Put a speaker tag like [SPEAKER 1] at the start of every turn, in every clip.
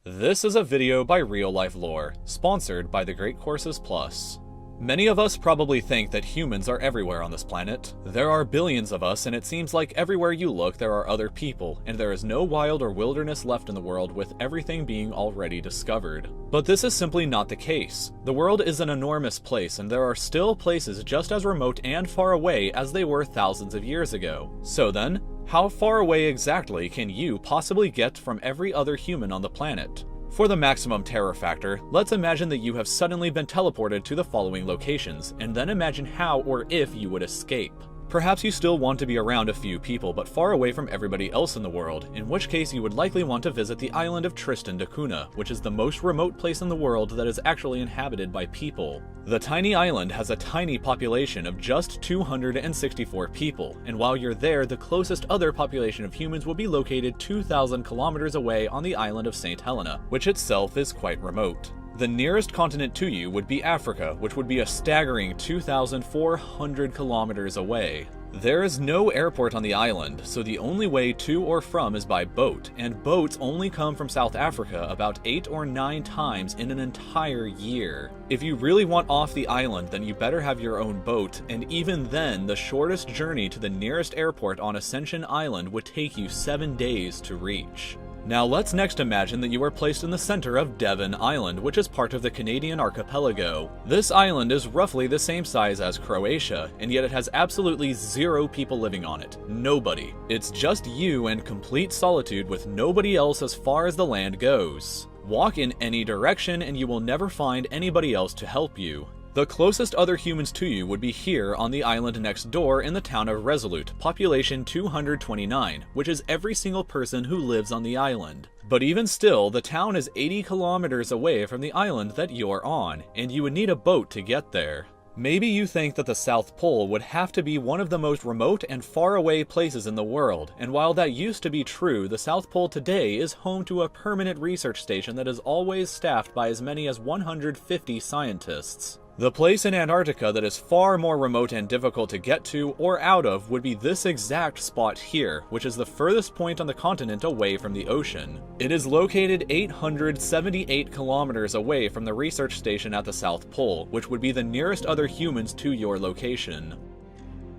[SPEAKER 1] This is a video by Real Life Lore, sponsored by the Great Courses Plus. Many of us probably think that humans are everywhere on this planet. There are billions of us, and it seems like everywhere you look there are other people, and there is no wild or wilderness left in the world with everything being already discovered. But this is simply not the case. The world is an enormous place, and there are still places just as remote and far away as they were thousands of years ago. So then, how far away exactly can you possibly get from every other human on the planet? For the maximum terror factor, let's imagine that you have suddenly been teleported to the following locations, and then imagine how or if you would escape. Perhaps you still want to be around a few people but far away from everybody else in the world, in which case you would likely want to visit the island of Tristan da Cunha, which is the most remote place in the world that is actually inhabited by people. The tiny island has a tiny population of just 264 people, and while you're there, the closest other population of humans will be located 2,000 kilometers away on the island of St. Helena, which itself is quite remote. The nearest continent to you would be Africa, which would be a staggering 2,400 kilometers away. There is no airport on the island, so the only way to or from is by boat, and boats only come from South Africa about 8 or 9 times in an entire year. If you really want off the island, then you better have your own boat, and even then, the shortest journey to the nearest airport on Ascension Island would take you 7 days to reach. Now let's next imagine that you are placed in the center of Devon Island, which is part of the Canadian archipelago. This island is roughly the same size as Croatia, and yet it has absolutely 0 people living on it. Nobody. It's just you and complete solitude with nobody else as far as the land goes. Walk in any direction and you will never find anybody else to help you. The closest other humans to you would be here on the island next door in the town of Resolute, population 229, which is every single person who lives on the island. But even still, the town is 80 kilometers away from the island that you're on, and you would need a boat to get there. Maybe you think that the South Pole would have to be one of the most remote and far away places in the world, and while that used to be true, the South Pole today is home to a permanent research station that is always staffed by as many as 150 scientists. The place in Antarctica that is far more remote and difficult to get to or out of would be this exact spot here, which is the furthest point on the continent away from the ocean. It is located 878 kilometers away from the research station at the South Pole, which would be the nearest other humans to your location.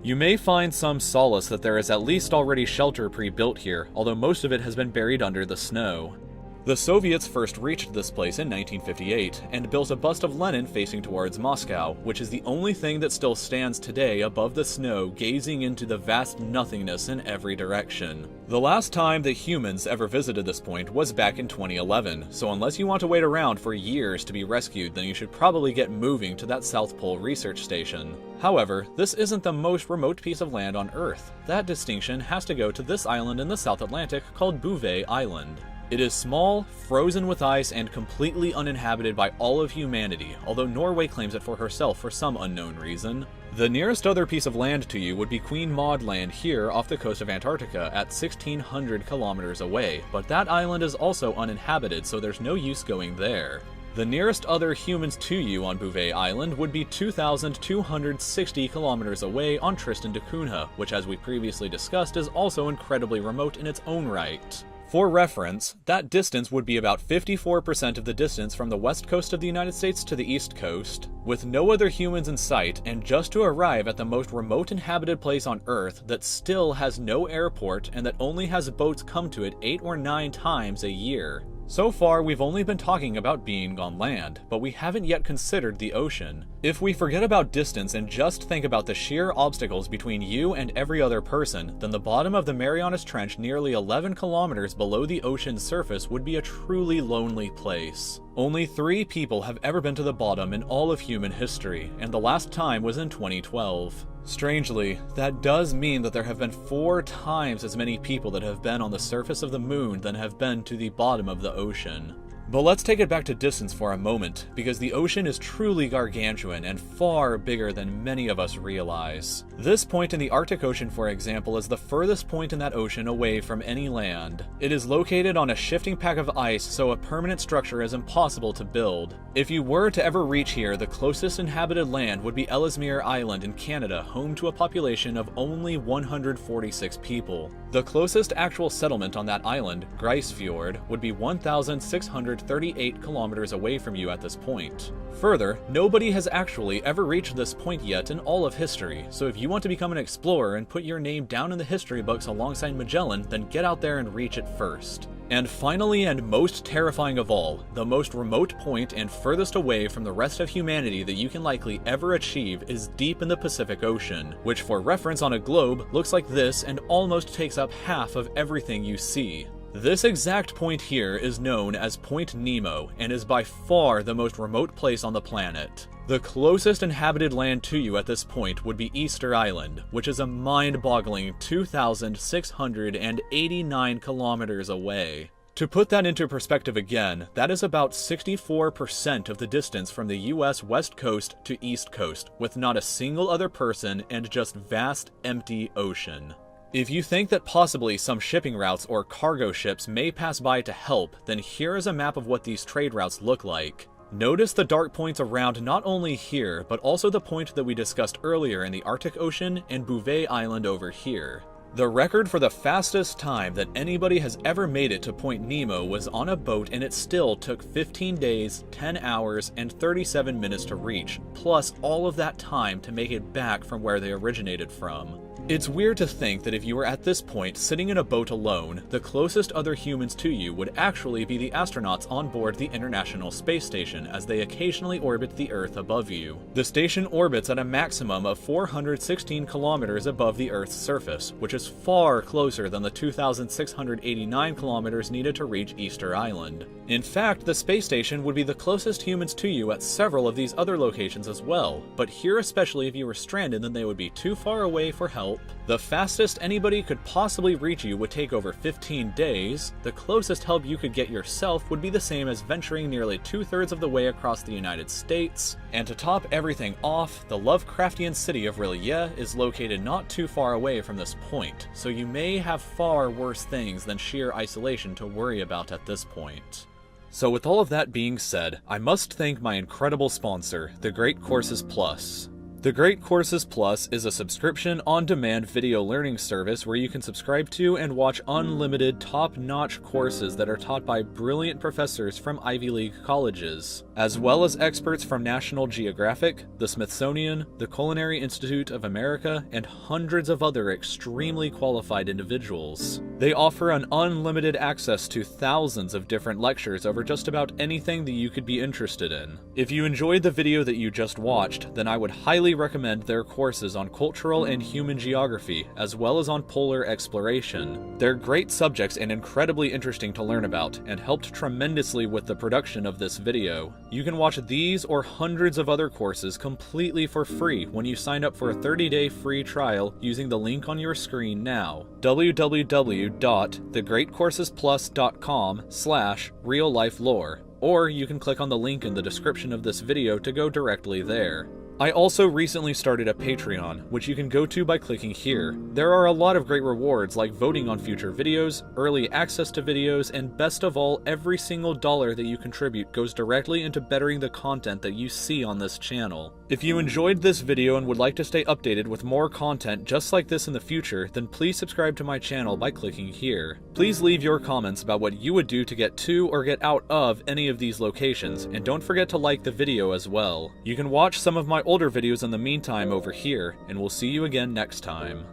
[SPEAKER 1] You may find some solace that there is at least already shelter pre-built here, although most of it has been buried under the snow. The Soviets first reached this place in 1958 and built a bust of Lenin facing towards Moscow, which is the only thing that still stands today above the snow, gazing into the vast nothingness in every direction. The last time that humans ever visited this point was back in 2011, so unless you want to wait around for years to be rescued, then you should probably get moving to that South Pole research station. However, this isn't the most remote piece of land on Earth. That distinction has to go to this island in the South Atlantic called Bouvet Island. It is small, frozen with ice, and completely uninhabited by all of humanity, although Norway claims it for herself for some unknown reason. The nearest other piece of land to you would be Queen Maud Land here off the coast of Antarctica at 1,600 kilometers away, but that island is also uninhabited, so there's no use going there. The nearest other humans to you on Bouvet Island would be 2,260 kilometers away on Tristan da Cunha, which, as we previously discussed, is also incredibly remote in its own right. For reference, that distance would be about 54% of the distance from the west coast of the United States to the east coast. With no other humans in sight, and just to arrive at the most remote inhabited place on Earth that still has no airport and that only has boats come to it 8 or 9 times a year. So far, we've only been talking about being on land, but we haven't yet considered the ocean. If we forget about distance and just think about the sheer obstacles between you and every other person, then the bottom of the Marianas Trench nearly 11 kilometers below the ocean's surface would be a truly lonely place. Only 3 people have ever been to the bottom in all of human history, and the last time was in 2012. Strangely, that does mean that there have been 4 times as many people that have been on the surface of the moon than have been to the bottom of the ocean. But let's take it back to distance for a moment, because the ocean is truly gargantuan and far bigger than many of us realize. This point in the Arctic Ocean, for example, is the furthest point in that ocean away from any land. It is located on a shifting pack of ice, so a permanent structure is impossible to build. If you were to ever reach here, the closest inhabited land would be Ellesmere Island in Canada, home to a population of only 146 people. The closest actual settlement on that island, Grisefjord, would be 1,638 kilometers away from you at this point. Further, nobody has actually ever reached this point yet in all of history, so if you want to become an explorer and put your name down in the history books alongside Magellan, then get out there and reach it first. And finally, and most terrifying of all, the most remote point and furthest away from the rest of humanity that you can likely ever achieve is deep in the Pacific Ocean, which for reference on a globe looks like this and almost takes up half of everything you see. This exact point here is known as Point Nemo and is by far the most remote place on the planet. The closest inhabited land to you at this point would be Easter Island, which is a mind-boggling 2,689 kilometers away. To put that into perspective again, that is about 64% of the distance from the US West Coast to East Coast, with not a single other person and just vast, empty ocean. If you think that possibly some shipping routes or cargo ships may pass by to help, then here is a map of what these trade routes look like. Notice the dark points around not only here, but also the point that we discussed earlier in the Arctic Ocean and Bouvet Island over here. The record for the fastest time that anybody has ever made it to Point Nemo was on a boat, and it still took 15 days, 10 hours, and 37 minutes to reach, plus all of that time to make it back from where they originated from. It's weird to think that if you were at this point sitting in a boat alone, the closest other humans to you would actually be the astronauts on board the International Space Station as they occasionally orbit the Earth above you. The station orbits at a maximum of 416 kilometers above the Earth's surface, which is far closer than the 2,689 kilometers needed to reach Easter Island. In fact, the space station would be the closest humans to you at several of these other locations as well, but here especially if you were stranded, then they would be too far away for help. The fastest anybody could possibly reach you would take over 15 days. The closest help you could get yourself would be the same as venturing nearly 2/3 of the way across the United States. And to top everything off, the Lovecraftian city of R'lyeh is located not too far away from this point, so you may have far worse things than sheer isolation to worry about at this point. So with all of that being said, I must thank my incredible sponsor, The Great Courses Plus. The Great Courses Plus is a subscription on-demand video learning service where you can subscribe to and watch unlimited top-notch courses that are taught by brilliant professors from Ivy League colleges, as well as experts from National Geographic, the Smithsonian, the Culinary Institute of America, and hundreds of other extremely qualified individuals. They offer an unlimited access to thousands of different lectures over just about anything that you could be interested in. If you enjoyed the video that you just watched, then I would highly recommend their courses on cultural and human geography, as well as on polar exploration. They're great subjects and incredibly interesting to learn about, and helped tremendously with the production of this video. You can watch these or hundreds of other courses completely for free when you sign up for a 30-day free trial using the link on your screen now, www.thegreatcoursesplus.com/real-life-lore, or you can click on the link in the description of this video to go directly there. I also recently started a Patreon, which you can go to by clicking here. There are a lot of great rewards like voting on future videos, early access to videos, and best of all, every single dollar that you contribute goes directly into bettering the content that you see on this channel. If you enjoyed this video and would like to stay updated with more content just like this in the future, then please subscribe to my channel by clicking here. Please leave your comments about what you would do to get to or get out of any of these locations, and don't forget to like the video as well. You can watch some of my older videos in the meantime over here, and we'll see you again next time.